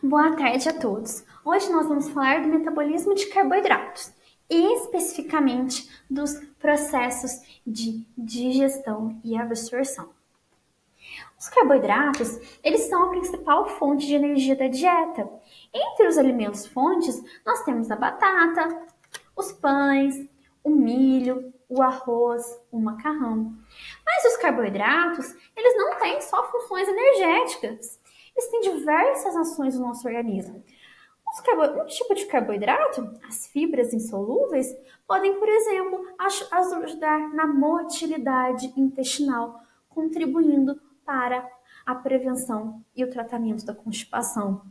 Boa tarde a todos. Hoje nós vamos falar do metabolismo de carboidratos, especificamente dos processos de digestão e absorção. Os carboidratos, eles são a principal fonte de energia da dieta. Entre os alimentos fontes, nós temos a batata, os pães, o milho, o arroz, o macarrão. Mas os carboidratos, eles não têm só funções energéticas. Eles têm diversas ações no nosso organismo. Um tipo de carboidrato, as fibras insolúveis, podem, por exemplo, ajudar na motilidade intestinal, contribuindo para a prevenção e o tratamento da constipação.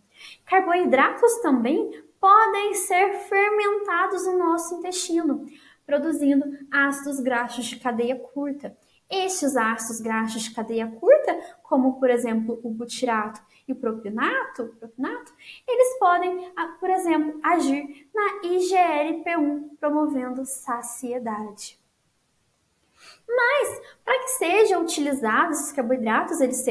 Carboidratos também podem ser fermentados no nosso intestino, produzindo ácidos graxos de cadeia curta. Estes ácidos graxos de cadeia curta, como por exemplo o butirato e o propionato, eles podem, por exemplo, agir na IGLP-1, promovendo saciedade. Mas, para que sejam utilizados, esses carboidratos eles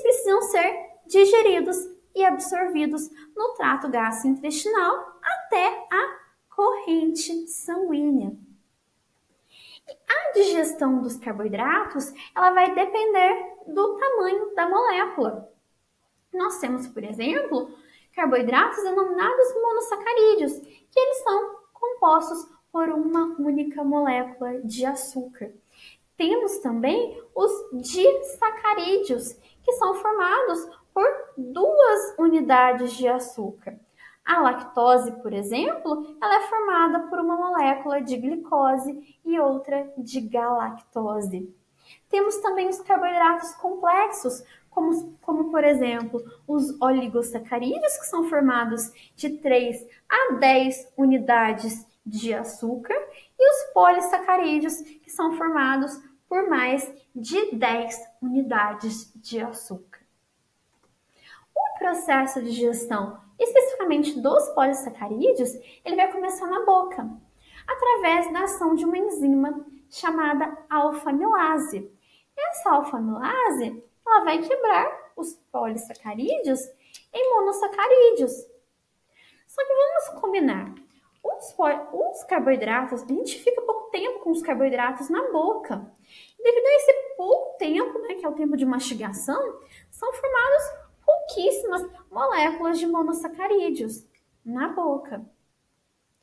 precisam ser digeridos e absorvidos no trato gastrointestinal até a corrente sanguínea. A digestão dos carboidratos, ela vai depender do tamanho da molécula. Nós temos, por exemplo, carboidratos denominados monossacarídeos, que eles são compostos por uma única molécula de açúcar. Temos também os disacarídeos, que são formados por duas unidades de açúcar. A lactose, por exemplo, ela é formada por uma molécula de glicose e outra de galactose. Temos também os carboidratos complexos, como por exemplo, os oligosacarídeos, que são formados de 3 a 10 unidades de açúcar, e os polissacarídeos, que são formados por mais de 10 unidades de açúcar. O processo de digestão, especificamente dos polissacarídeos, ele vai começar na boca, através da ação de uma enzima chamada alfa-amilase. Essa alfa-amilase, ela vai quebrar os polissacarídeos em monossacarídeos. Só que vamos combinar, os carboidratos, a gente fica pouco tempo com os carboidratos na boca. E devido a esse pouco tempo, que é o tempo de mastigação, são formadas pouquíssimas moléculas de monossacarídeos na boca.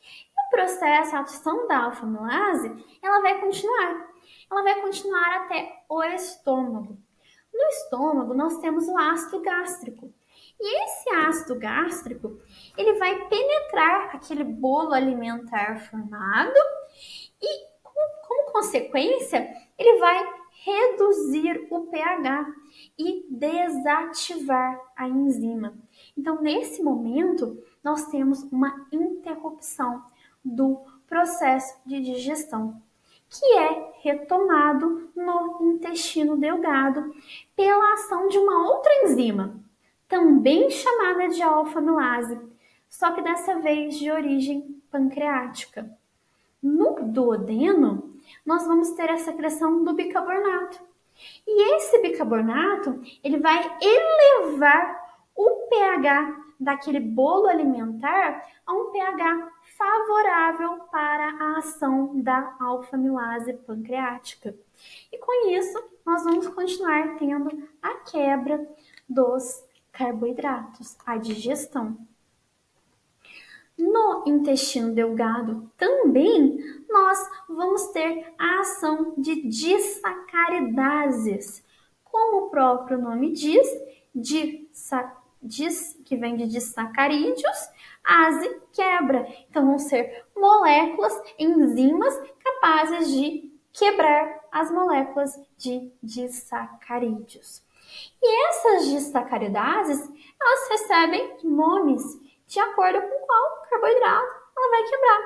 E o processo, a ação da alfa-amilase, ela vai continuar. Ela vai continuar até o estômago. No estômago, nós temos o ácido gástrico. E esse ácido gástrico, ele vai penetrar aquele bolo alimentar formado e, como consequência, ele vai reduzir o pH e desativar a enzima. Então, nesse momento, nós temos uma interrupção do processo de digestão, que é retomado no intestino delgado pela ação de uma outra enzima, também chamada de alfa-amilase, só que dessa vez de origem pancreática. No duodeno, nós vamos ter a secreção do bicarbonato. E esse bicarbonato, ele vai elevar o pH daquele bolo alimentar a um pH favorável para a ação da alfa-amilase pancreática. E com isso, nós vamos continuar tendo a quebra dos carboidratos, a digestão. No intestino delgado também nós vamos ter a ação de disacaridases. Como o próprio nome diz, que vem de disacarídeos, ase quebra. Então vão ser moléculas, enzimas capazes de quebrar as moléculas de disacarídeos. E essas disacaridases, elas recebem nomes de acordo com qual carboidrato ela vai quebrar.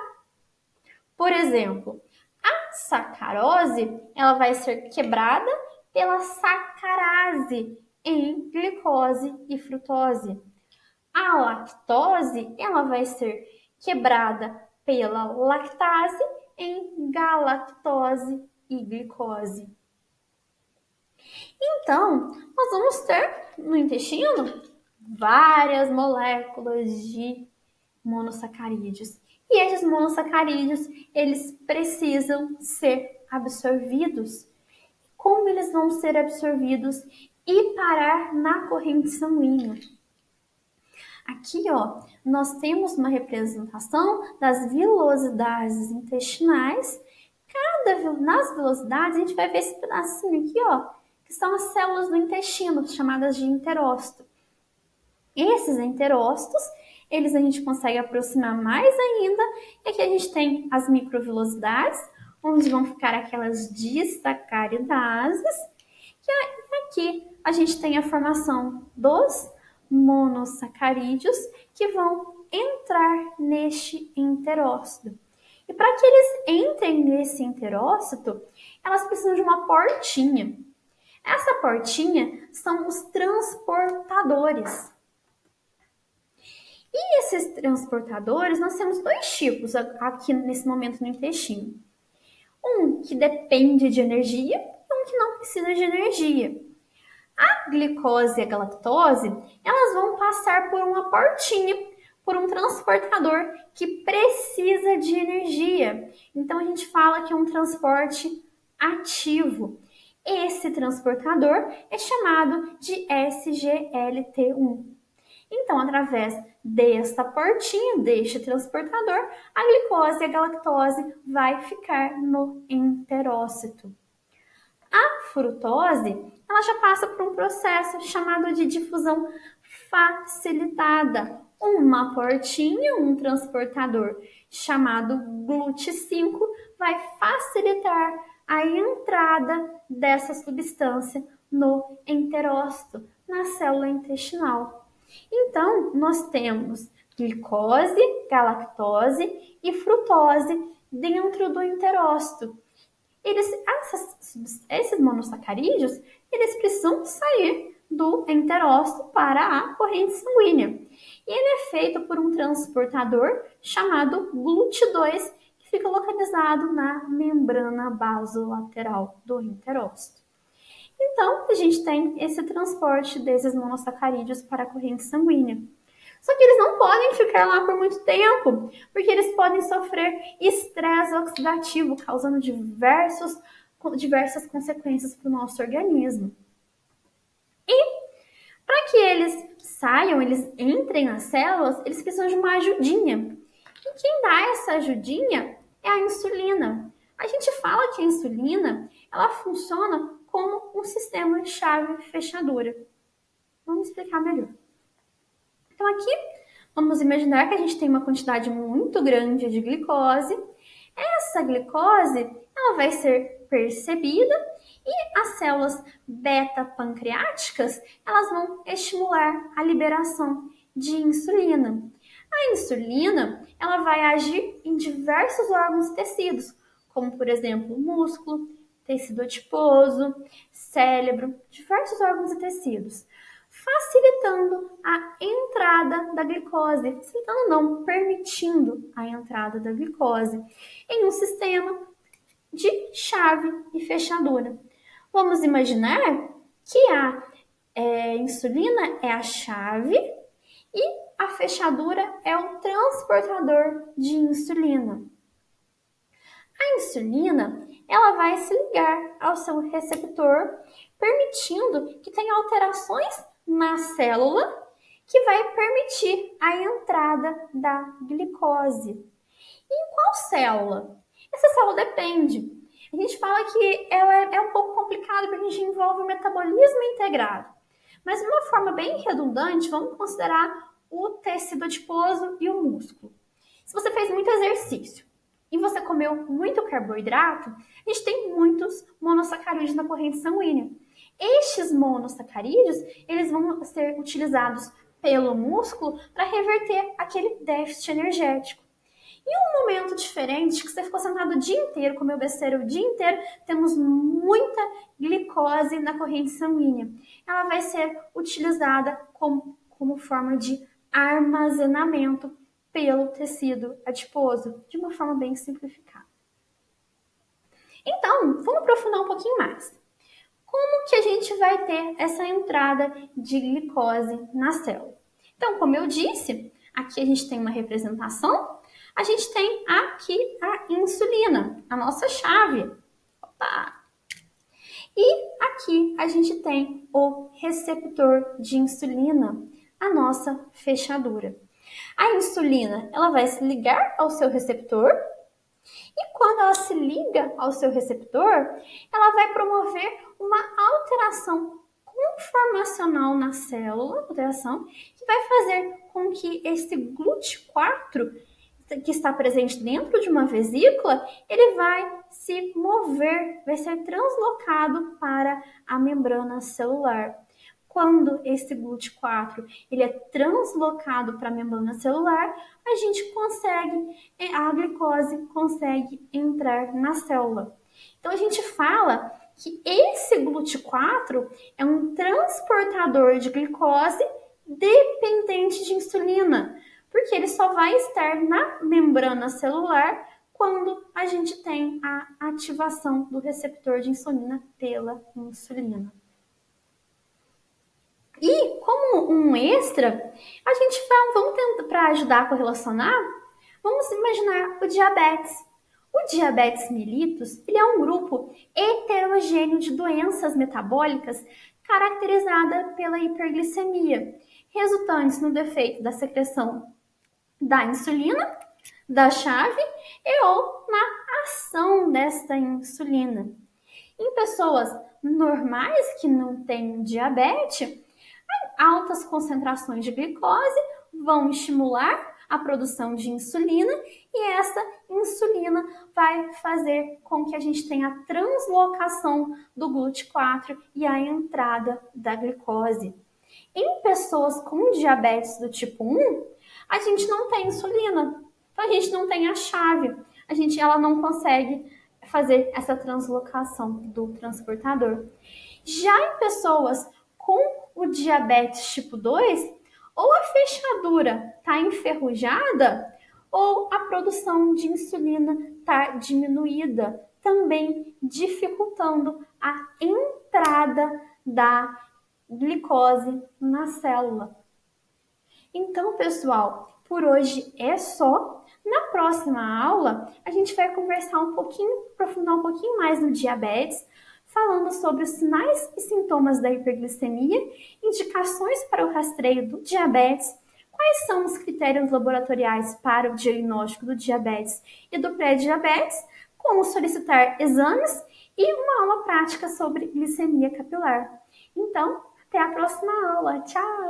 Por exemplo, a sacarose, ela vai ser quebrada pela sacarase em glicose e frutose. A lactose, ela vai ser quebrada pela lactase em galactose e glicose. Então, nós vamos ter no intestino várias moléculas de monossacarídeos. E esses monossacarídeos, eles precisam ser absorvidos. Como eles vão ser absorvidos e parar na corrente sanguínea? Aqui, ó, nós temos uma representação das vilosidades intestinais. Nas vilosidades, a gente vai ver esse pedacinho aqui, ó, que são as células do intestino, chamadas de enterócito. Esses enterócitos, eles a gente consegue aproximar mais ainda, e aqui a gente tem as microvilosidades, onde vão ficar aquelas disacaridases, e aqui a gente tem a formação dos monossacarídeos que vão entrar neste enterócito. E para que eles entrem nesse enterócito, elas precisam de uma portinha. Essa portinha são os transportadores. E esses transportadores, nós temos dois tipos aqui nesse momento no intestino. Um que depende de energia e um que não precisa de energia. A glicose e a galactose, elas vão passar por uma portinha, por um transportador que precisa de energia. Então, a gente fala que é um transporte ativo. Esse transportador é chamado de SGLT1. Então, através desta portinha, deste transportador, a glicose e a galactose vai ficar no enterócito. A frutose, ela já passa por um processo chamado de difusão facilitada. Uma portinha, um transportador chamado GLUT5 vai facilitar a entrada dessa substância no enterócito, na célula intestinal. Então, nós temos glicose, galactose e frutose dentro do enterócito. Esses monossacarídeos, eles precisam sair do enterócito para a corrente sanguínea. E ele é feito por um transportador chamado GLUT2, que fica localizado na membrana basolateral do enterócito. Então, a gente tem esse transporte desses monossacarídeos para a corrente sanguínea. Só que eles não podem ficar lá por muito tempo, porque eles podem sofrer estresse oxidativo, causando diversas consequências para o nosso organismo. E para que eles saiam, eles entrem nas células, eles precisam de uma ajudinha. E quem dá essa ajudinha é a insulina. A gente fala que a insulina, ela funciona como um sistema de chave fechadura. Vamos explicar melhor. Então aqui, vamos imaginar que a gente tem uma quantidade muito grande de glicose. Essa glicose, ela vai ser percebida e as células beta-pancreáticas, elas vão estimular a liberação de insulina. A insulina, ela vai agir em diversos órgãos e tecidos, como por exemplo, músculo, tecido adiposo, cérebro, diversos órgãos e tecidos, facilitando a entrada da glicose, facilitando não, permitindo a entrada da glicose em um sistema de chave e fechadura. Vamos imaginar que a insulina é a chave e a fechadura é o transportador de insulina. A insulina, ela vai se ligar ao seu receptor, permitindo que tenha alterações na célula que vai permitir a entrada da glicose. E em qual célula? Essa célula depende. A gente fala que ela é um pouco complicada porque a gente envolve o metabolismo integrado. Mas de uma forma bem redundante, vamos considerar o tecido adiposo e o músculo. Se você fez muito exercício e você comeu muito carboidrato, a gente tem muitos monossacarídeos na corrente sanguínea. Estes monossacarídeos, eles vão ser utilizados pelo músculo para reverter aquele déficit energético. Em um momento diferente, que você ficou sentado o dia inteiro, comeu besteira o dia inteiro, temos muita glicose na corrente sanguínea. Ela vai ser utilizada como forma de armazenamento pelo tecido adiposo, de uma forma bem simplificada. Então, vamos aprofundar um pouquinho mais. Como que a gente vai ter essa entrada de glicose na célula? Então, como eu disse, aqui a gente tem uma representação, a gente tem aqui a insulina, a nossa chave. Opa! E aqui a gente tem o receptor de insulina, a nossa fechadura. A insulina, ela vai se ligar ao seu receptor e quando ela se liga ao seu receptor, ela vai promover uma alteração conformacional na célula, alteração que vai fazer com que esse GLUT4 que está presente dentro de uma vesícula, ele vai se mover, vai ser translocado para a membrana celular. Quando esse GLUT4 ele é translocado para a membrana celular, a gente consegue, a glicose consegue entrar na célula. Então a gente fala que esse GLUT4 é um transportador de glicose dependente de insulina, porque ele só vai estar na membrana celular quando a gente tem a ativação do receptor de insulina pela insulina. E como um extra, a gente vamos tentar, para ajudar a correlacionar, vamos imaginar o diabetes. O diabetes mellitus, ele é um grupo heterogêneo de doenças metabólicas caracterizada pela hiperglicemia, resultantes no defeito da secreção da insulina, da chave e ou na ação desta insulina. Em pessoas normais que não têm diabetes, altas concentrações de glicose vão estimular a produção de insulina e essa insulina vai fazer com que a gente tenha a translocação do GLUT4 e a entrada da glicose. Em pessoas com diabetes do tipo 1, a gente não tem insulina, então a gente não tem a chave, ela não consegue fazer essa translocação do transportador. Já em pessoas com o diabetes tipo 2, ou a fechadura está enferrujada, ou a produção de insulina está diminuída, também dificultando a entrada da glicose na célula. Então, pessoal, por hoje é só. Na próxima aula, a gente vai conversar aprofundar um pouquinho mais no diabetes, falando sobre os sinais e sintomas da hiperglicemia, indicações para o rastreio do diabetes, quais são os critérios laboratoriais para o diagnóstico do diabetes e do pré-diabetes, como solicitar exames e uma aula prática sobre glicemia capilar. Então, até a próxima aula. Tchau!